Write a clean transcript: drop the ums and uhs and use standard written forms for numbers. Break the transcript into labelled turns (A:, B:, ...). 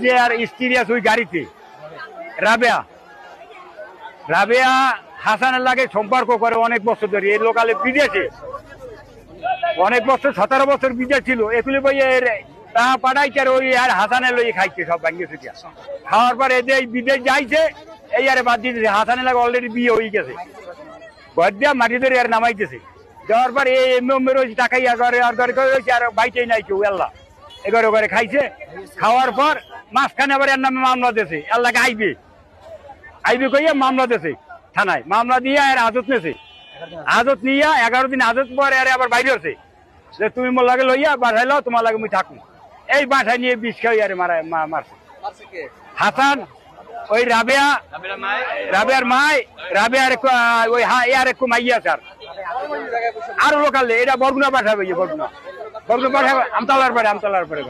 A: যে আর স্ত্রী আছে ওই গাড়িতে রাবেয়া রাবেয়া হাসানের লাগে সম্পর্ক করে অনেক বছর ধরে এই লোকালে বিদেশে অনেক বছর 17 বছর বিদেশ ছিল এগুলি বই তা পাঠাইছে আর ওই আর হাসানের লই খাইছে সব ভাঙ্গে ছুটিয়া খাওয়ার পর এদের বিদেশ যাইছে এই আরে বাদ দিতেছে হাসানের লাগে অলরেডি বিয়ে হয়ে গেছে ঘর দিয়া মাটি ধরে আর নামাইতেছে যাওয়ার পর এই এমের ওই টাকা ইয়া করে আর হয়েছে আর বাইটেই নাই কেউ আল্লাহ এগারো করে খাইছে খাওয়ার পর মাঝখানে আবার এর নামে মামলা দিয়েছে আল্লাহকে আইবি কইয়া মামলা দিয়েছে থানায় মামলা দিয়ে আর আজত নেছে আজত নিয়া 11 দিন আজত পরে আরে আবার বাইরে হচ্ছে যে তুমি মোর লাগে লইয়া বাসায় লাও তোমার লাগে মুই থাকুন এই বাসায় নিয়ে বিষ খাই আরে মারছে হাসান ওই রাবেয়ার মাই রাবেয়ার ওই ইয়ার একটু মাইয়া স্যার আরো লোকাল এটা বরগুনা পাঠাবে বরগুনা পাঠাবে আমতলার পরে